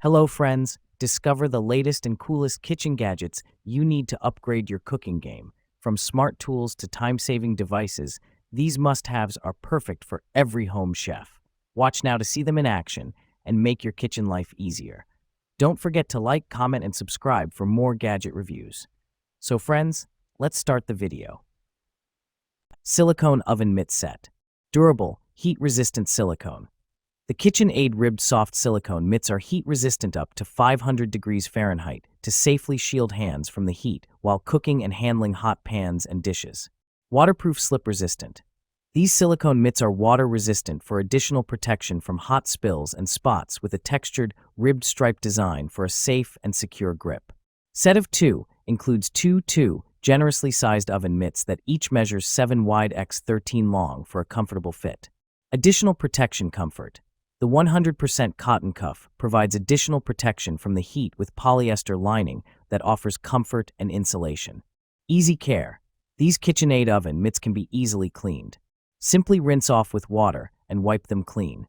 Hello, friends. Discover the latest and coolest kitchen gadgets you need to upgrade your cooking game. From smart tools to time-saving devices, these must-haves are perfect for every home chef. Watch now to see them in action and make your kitchen life easier. Don't forget to like, comment, and subscribe for more gadget reviews. So, friends, let's start the video. Silicone Oven Mitt Set. Durable, heat-resistant silicone. The KitchenAid ribbed soft silicone mitts are heat-resistant up to 500 degrees Fahrenheit to safely shield hands from the heat while cooking and handling hot pans and dishes. Waterproof slip-resistant. These silicone mitts are water-resistant for additional protection from hot spills and spots with a textured, ribbed stripe design for a safe and secure grip. Set of 2 includes two generously sized oven mitts that each measures 7 wide x 13 long for a comfortable fit. Additional protection comfort. The 100% cotton cuff provides additional protection from the heat with polyester lining that offers comfort and insulation. Easy care. These KitchenAid oven mitts can be easily cleaned. Simply rinse off with water and wipe them clean.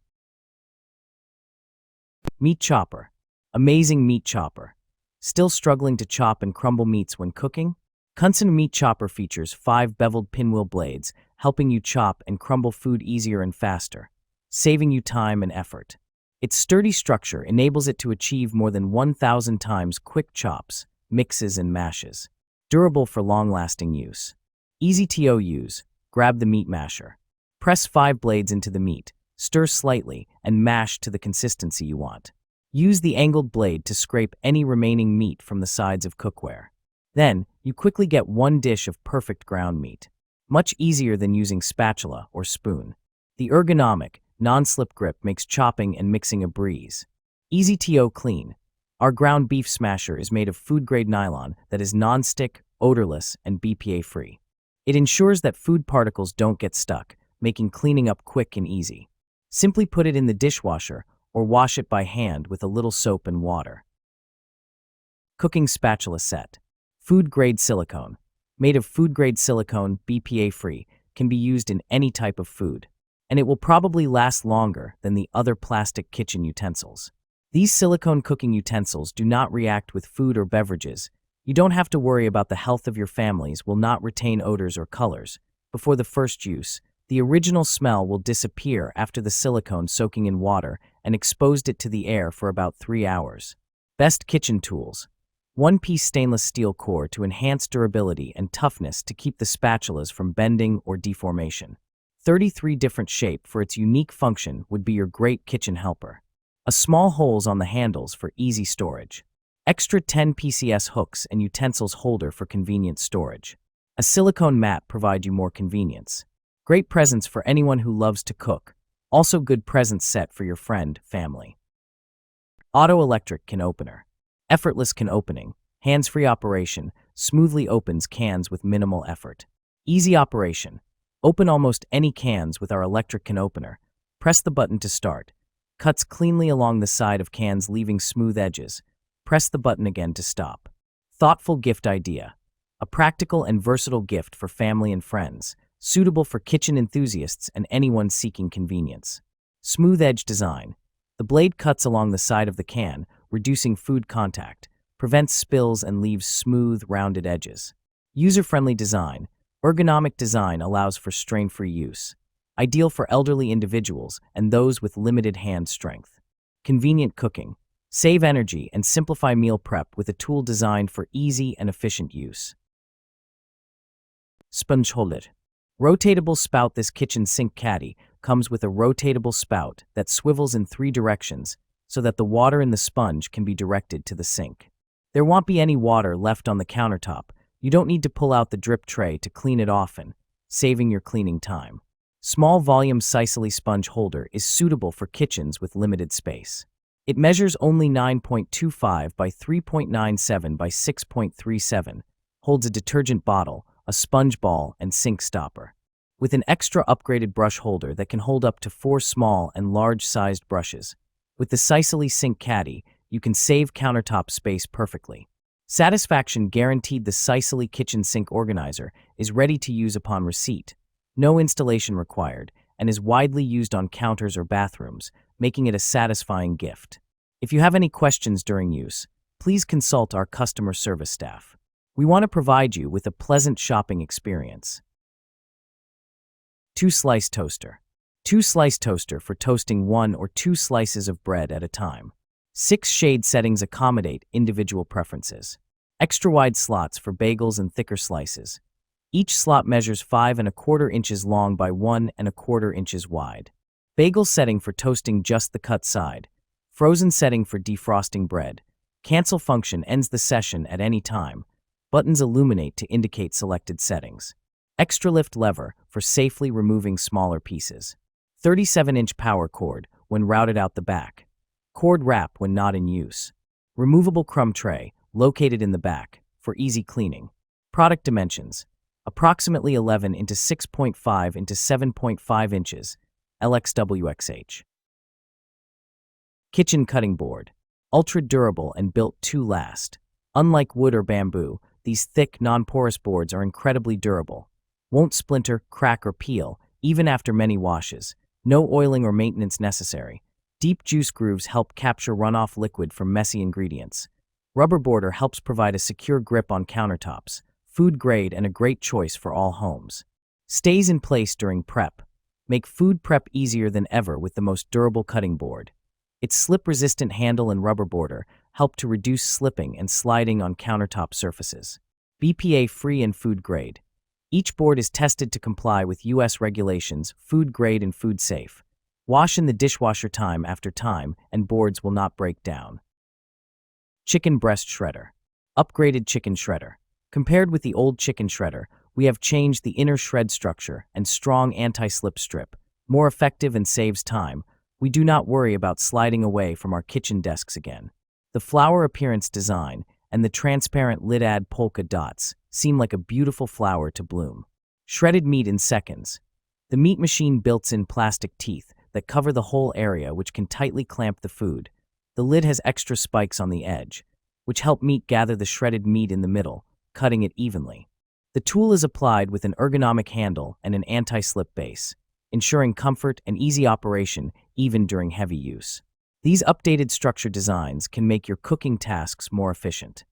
Meat Chopper. Amazing meat chopper. Still struggling to chop and crumble meats when cooking? Kunson Meat Chopper features 5 beveled pinwheel blades, helping you chop and crumble food easier and faster, saving you time and effort. Its sturdy structure enables it to achieve more than 1,000 times quick chops, mixes, and mashes. Durable for long-lasting use. Easy to use. Grab the meat masher. Press 5 blades into the meat, stir slightly, and mash to the consistency you want. Use the angled blade to scrape any remaining meat from the sides of cookware. Then, you quickly get one dish of perfect ground meat. Much easier than using spatula or spoon. The ergonomic, non-slip grip makes chopping and mixing a breeze. Easy to clean. Our ground beef smasher is made of food-grade nylon that is non-stick, odorless, and BPA-free. It ensures that food particles don't get stuck, making cleaning up quick and easy. Simply put it in the dishwasher or wash it by hand with a little soap and water. Cooking Spatula Set. Food-grade silicone. Made of food-grade silicone, BPA-free, can be used in any type of food, and it will probably last longer than the other plastic kitchen utensils. These silicone cooking utensils do not react with food or beverages. You don't have to worry about the health of your families will not retain odors or colors. Before the first use, the original smell will disappear after the silicone soaking in water and exposed it to the air for about 3 hours. Best kitchen tools. One-piece stainless steel core to enhance durability and toughness to keep the spatulas from bending or deformation. 33 different shape for its unique function would be your great kitchen helper. A small holes on the handles for easy storage. Extra 10 PCS hooks and utensils holder for convenient storage. A silicone mat provide you more convenience. Great presents for anyone who loves to cook. Also good present set for your friend, family. Auto Electric Can Opener. Effortless can opening. Hands-free operation. Smoothly opens cans with minimal effort. Easy operation. Open almost any cans with our electric can opener. Press the button to start. Cuts cleanly along the side of cans leaving smooth edges. Press the button again to stop. Thoughtful gift idea. A practical and versatile gift for family and friends, suitable for kitchen enthusiasts and anyone seeking convenience. Smooth edge design. The blade cuts along the side of the can, reducing food contact, prevents spills and leaves smooth, rounded edges. User-friendly design. Ergonomic design allows for strain-free use. Ideal for elderly individuals and those with limited hand strength. Convenient cooking. Save energy and simplify meal prep with a tool designed for easy and efficient use. Sponge holder. Rotatable spout. This kitchen sink caddy comes with a rotatable spout that swivels in 3 directions so that the water in the sponge can be directed to the sink. There won't be any water left on the countertop. You don't need to pull out the drip tray to clean it often, saving your cleaning time. Small volume Sicily sponge holder is suitable for kitchens with limited space. It measures only 9.25 by 3.97 by 6.37, holds a detergent bottle, a sponge ball, and sink stopper. With an extra upgraded brush holder that can hold up to 4 small and large-sized brushes. With the Sicily Sink Caddy, you can save countertop space perfectly. Satisfaction guaranteed. The Sicily Kitchen Sink Organizer is ready to use upon receipt. No installation required, and is widely used on counters or bathrooms, making it a satisfying gift. If you have any questions during use, please consult our customer service staff. We want to provide you with a pleasant shopping experience. 2-slice toaster. 2-slice toaster for toasting 1 or 2 slices of bread at a time. 6 shade settings accommodate individual preferences. Extra wide slots for bagels and thicker slices. Each slot measures 5¼ inches long by 1¼ inches wide. Bagel setting for toasting just the cut side. Frozen setting for defrosting bread. Cancel function ends the session at any time. Buttons illuminate to indicate selected settings. Extra lift lever for safely removing smaller pieces. 37-inch power cord when routed out the back. Cord wrap when not in use. Removable crumb tray located in the back for easy cleaning. Product dimensions: approximately 11 into 6.5 into 7.5 inches, LXWXH. Kitchen cutting board. Ultra durable and built to last. Unlike wood or bamboo, these thick, non-porous boards are incredibly durable. Won't splinter, crack, or peel, even after many washes. No oiling or maintenance necessary. Deep juice grooves help capture runoff liquid from messy ingredients. Rubber border helps provide a secure grip on countertops. Food grade and a great choice for all homes. Stays in place during prep. Make food prep easier than ever with the most durable cutting board. Its slip-resistant handle and rubber border help to reduce slipping and sliding on countertop surfaces. BPA-free and food grade. Each board is tested to comply with U.S. regulations, food grade and food safe. Wash in the dishwasher time after time, and boards will not break down. Chicken breast shredder. Upgraded chicken shredder. Compared with the old chicken shredder, we have changed the inner shred structure and strong anti-slip strip. More effective and saves time. We do not worry about sliding away from our kitchen desks again. The flower appearance design and the transparent lid add polka dots seem like a beautiful flower to bloom. Shredded meat in seconds. The meat machine built-in plastic teeth that cover the whole area, which can tightly clamp the food. The lid has extra spikes on the edge, which help meat gather the shredded meat in the middle, cutting it evenly. The tool is applied with an ergonomic handle and an anti-slip base, ensuring comfort and easy operation even during heavy use. These updated structure designs can make your cooking tasks more efficient.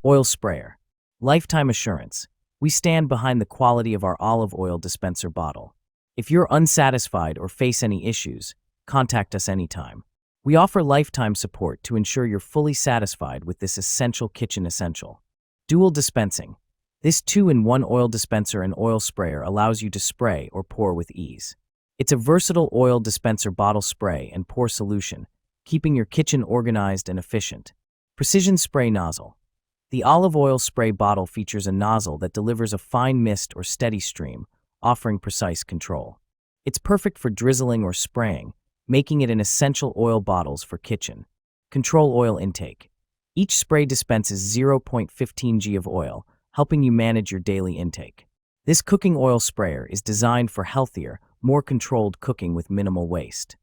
Oil sprayer. Lifetime assurance. We stand behind the quality of our olive oil dispenser bottle. If you're unsatisfied or face any issues, contact us anytime. We offer lifetime support to ensure you're fully satisfied with this essential kitchen essential. Dual dispensing. This 2-in-1 oil dispenser and oil sprayer allows you to spray or pour with ease. It's a versatile oil dispenser bottle spray and pour solution, keeping your kitchen organized and efficient. Precision spray nozzle. The olive oil spray bottle features a nozzle that delivers a fine mist or steady stream, offering precise control. It's perfect for drizzling or spraying, making it an essential oil bottles for kitchen. Control oil intake. Each spray dispenses 0.15 g of oil, helping you manage your daily intake. This cooking oil sprayer is designed for healthier, more controlled cooking with minimal waste.